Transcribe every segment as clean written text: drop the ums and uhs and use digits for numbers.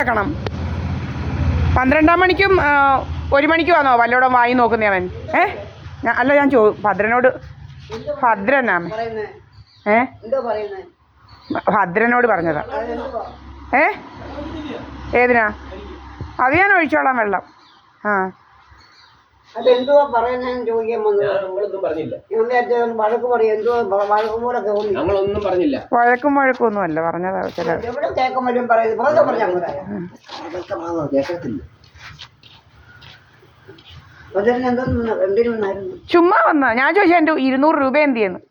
ണം 12 മണിക്കും 1 മണിക്കും ആണോ വല്ലോടും വായി നോക്കുന്നേ അവൻ? അല്ല ഞാൻ ഭദ്രനോട്. ഭദ്രനാ ഭദ്രനോട് പറഞ്ഞതാ. ഏതിനാ? അത് ഞാൻ ഒഴിച്ചോളാം വെള്ളം. അതെന്തുവാ പറയുന്നതെന്ന് ചോദിക്കാൻ വഴക്കും വഴക്കൊന്നും അല്ല പറഞ്ഞതാ. ചുമ്മാ വന്ന ഞാൻ ചോദിച്ചാ എൻ്റെ 200 രൂപ എന്ത് ചെയ്യുന്നു?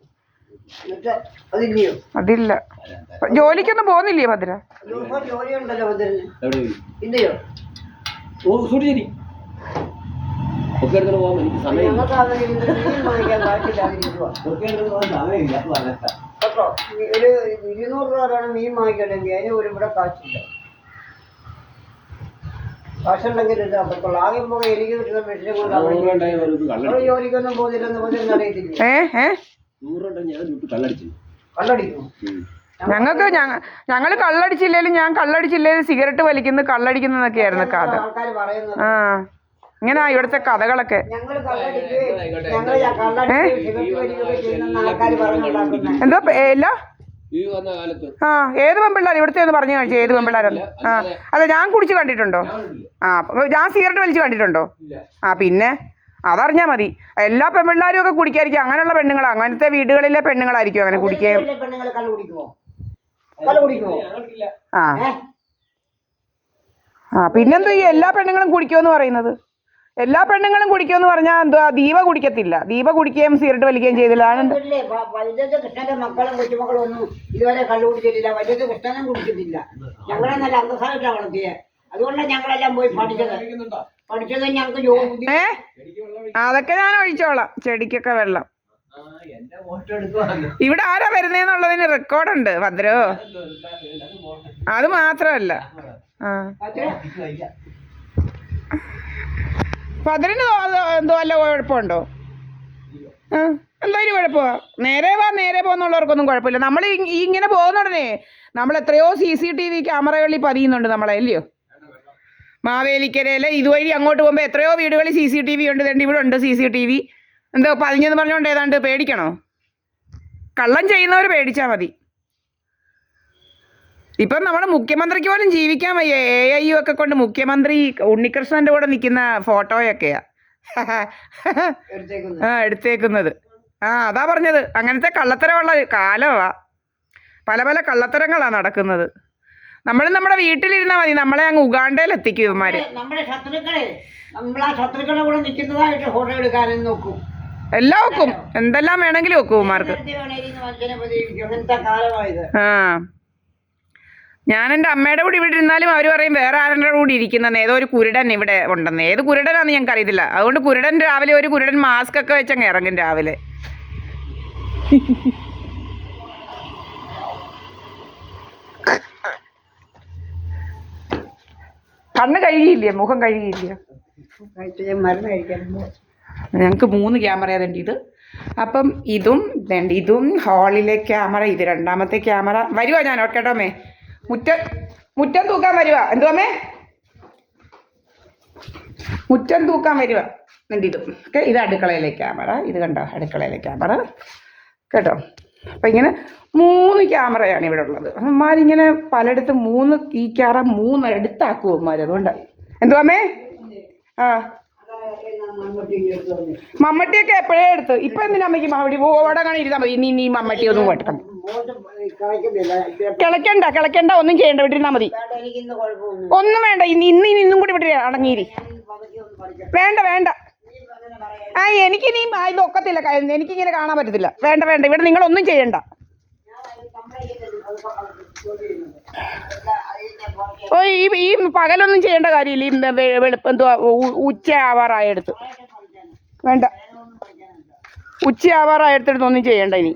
അതില്ല. ജോലിക്കൊന്നും പോകുന്നില്ലേ ഭദ്ര? ഒരു 200 രൂപ മീൻ വാങ്ങിക്കണമെങ്കിൽ അതിന് ഒരു ഇവിടെ കാശില്ല. കാശുണ്ടെങ്കിൽ ആകെ പോകെ എനിക്ക് കിട്ടുന്ന മെഷീൻ കൊണ്ട് ജോലിക്കൊന്നും പോകുന്നില്ലെന്ന് അറിയത്തില്ല. കള്ളടിക്കും. ഞങ്ങള് കള്ളടിച്ചില്ലേലും ഞാൻ കള്ളടിച്ചില്ലേലും സിഗരറ്റ് വലിക്കുന്നു കള്ളടിക്കുന്നതൊക്കെ ആയിരുന്നു കഥ. ഇങ്ങനാ ഇവിടുത്തെ കഥകളൊക്കെ. എന്തോ ഇല്ല. ഏത് പെൺപിള്ളേർ ഇവിടുത്തെ ഒന്ന് പറഞ്ഞു കാണിച്ചു. ഏത് പെൺപിള്ളേരൊന്നും അല്ല ഞാൻ കുടിച്ച് കണ്ടിട്ടുണ്ടോ? ഞാൻ സിഗരറ്റ് വലിച്ച് കണ്ടിട്ടുണ്ടോ? പിന്നെ അതറിഞ്ഞാൽ മതി. എല്ലാ പെൺപിള്ളേരും ഒക്കെ കുടിക്കായിരിക്കും. അങ്ങനെയുള്ള പെണ്ണുങ്ങൾ, അങ്ങനത്തെ വീടുകളിലെ പെണ്ണുങ്ങളായിരിക്കും അങ്ങനെ കുടിക്കുകയും. പിന്നെന്തോ ഈ എല്ലാ പെണ്ണുങ്ങളും കുടിക്കുമെന്ന് പറയുന്നത്? എല്ലാ പെണ്ണുങ്ങളും കുടിക്കുമെന്ന് പറഞ്ഞാൽ എന്തുവാ? ദീപ കുടിക്കത്തില്ല. ദീപ കുടിക്കുകയും സിഗരറ്റ് വലിക്കുകയും ചെയ്തില്ല. കൃഷ്ണന്റെ മക്കളും കൊച്ചുമക്കളും ഒന്നും ഇതുവരെ കള്ളു കുടിച്ചിട്ടില്ല. വൈദ്യുതി കൃഷ്ണനും കുടിച്ചിട്ടില്ല. ഞങ്ങളെ നല്ല അന്തസ്സായിട്ടാണ് വളർത്തിയത്. അതുകൊണ്ടാണ് ഞങ്ങളെല്ലാം പോയി പഠിച്ചത് ഞങ്ങൾക്ക്. അതൊക്കെ ഞാൻ ഒഴിച്ചോളാം. ചെടിക്കൊക്കെ വെള്ളം. ഇവിടെ ആരാ വരുന്നേന്നുള്ളതിന് റെക്കോർഡുണ്ട് ഭദ്രോ. അത് മാത്രമല്ല ഭദ്രന് എന്തോ വല്ല കുഴപ്പമുണ്ടോ? എന്തായാലും കുഴപ്പമാ. നേരെ പോകുന്നുള്ളവർക്കൊന്നും കുഴപ്പമില്ല. നമ്മൾ ഇങ്ങനെ പോകുന്നുടനെ നമ്മൾ എത്രയോ CCTV ക്യാമറകളിൽ പതിയുന്നുണ്ട് നമ്മളെ, അല്ലയോ? മാവേലിക്കരയിലെ ഇതുവഴി അങ്ങോട്ട് പോകുമ്പോൾ എത്രയോ വീടുകളിൽ CCTV ഉണ്ട്. ഇവിടെ ഉണ്ട് CCTV. എന്തോ പതിഞ്ഞെന്ന് പറഞ്ഞുകൊണ്ട് ഏതാണ്ട് പേടിക്കണോ? കള്ളം ചെയ്യുന്നവർ പേടിച്ചാൽ മതി. ഇപ്പം നമ്മുടെ മുഖ്യമന്ത്രിക്ക് പോലും ജീവിക്കാൻ വയ്യ. AI ഒക്കെ കൊണ്ട് മുഖ്യമന്ത്രി ഉണ്ണികൃഷ്ണന്റെ കൂടെ നിൽക്കുന്ന ഫോട്ടോയൊക്കെയാ എടുത്തേക്കുന്നത്. അതാ പറഞ്ഞത്. അങ്ങനത്തെ കള്ളത്തരമുള്ള കാലമാ. പല പല കള്ളത്തരങ്ങളാണ് നടക്കുന്നത്. നമ്മൾ നമ്മുടെ വീട്ടിലിരുന്നാൽ മതി. നമ്മളെ അങ്ങ് ഉഗാണ്ടയിൽ എത്തിക്കും ഇവന്മാര്. എല്ലാം വെക്കും. എന്തെല്ലാം വേണമെങ്കിലും വെക്കും ഇവന്മാർക്ക്. ഞാൻ എൻ്റെ അമ്മയുടെ കൂടെ ഇവിടെ ഇരുന്നാലും അവർ പറയും വേറെ ആരുടെ കൂടി ഇരിക്കുന്നതെന്ന്. ഏതോ ഒരു കുരുടൻ ഇവിടെ ഉണ്ടെന്ന്. ഏത് കുരുടനാന്ന് ഞങ്ങൾക്ക് അറിയത്തില്ല. അതുകൊണ്ട് കുരുടൻ രാവിലെ ഒരു കുരുടൻ മാസ്ക് ഒക്കെ വെച്ചങ്ങ് ഇറങ്ങും രാവിലെ. കണ്ണ് കഴുകിയില്ലേ? മുഖം കഴുകിയില്ലേ? ഞങ്ങൾക്ക് 3 ക്യാമറ അതുണ്ട്. ഇത് അപ്പം ഇതും ഹാളിലെ ക്യാമറ, ഇത് രണ്ടാമത്തെ ക്യാമറ. വരുവാ ഞാൻ കേട്ടോമേ. മുറ്റം തൂക്കാൻ വരുവാ. എന്തുവാമേ? മുറ്റം തൂക്കാൻ വരുവാ. എന്നിട്ട് ഇത് അടുക്കളയിലെ ക്യാമറ. ഇത് കണ്ടോ അടുക്കളയിലെ ക്യാമറ കേട്ടോ. അപ്പം ഇങ്ങനെ 3 ക്യാമറയാണ് ഇവിടെ ഉള്ളത്. അമ്മമാരിങ്ങനെ പലയിടത്തും ഈ ക്യാമറ 3 എടുത്താക്കും അമ്മമാർ. അതുകൊണ്ട് എന്തുവാമേ? മമ്മട്ടിയൊക്കെ എപ്പോഴേ എടുത്ത്. ഇപ്പൊ എന്തിനാ അമ്മയ്ക്ക് മമ്മട്ടി? ഓടെ കാണാൻ ഇരുന്നാൽ മതി. ഇനി മമ്മട്ടി ഒന്നും വെട്ടണം. കിളക്കണ്ട ഒന്നും ചെയ്യണ്ട. വിട്ടിരുന്നാൽ മതി. ഒന്നും വേണ്ട. ഇന്നും കൂടി വിട്ടി അടങ്ങിയിരി. വേണ്ട. എനിക്കിനി ഇത് ഒക്കത്തില്ല. എനിക്കിങ്ങനെ കാണാൻ പറ്റത്തില്ല. വേണ്ട. ഇവിടെ നിങ്ങളൊന്നും ചെയ്യണ്ട. ഈ പകലൊന്നും ചെയ്യേണ്ട കാര്യമില്ല. എന്തുവാ ഉച്ച ആവാറായെടുത്ത് വേണ്ട. ഉച്ച ആവാറായെടുത്തെടുത്ത് ഒന്നും ചെയ്യണ്ട. ഇനി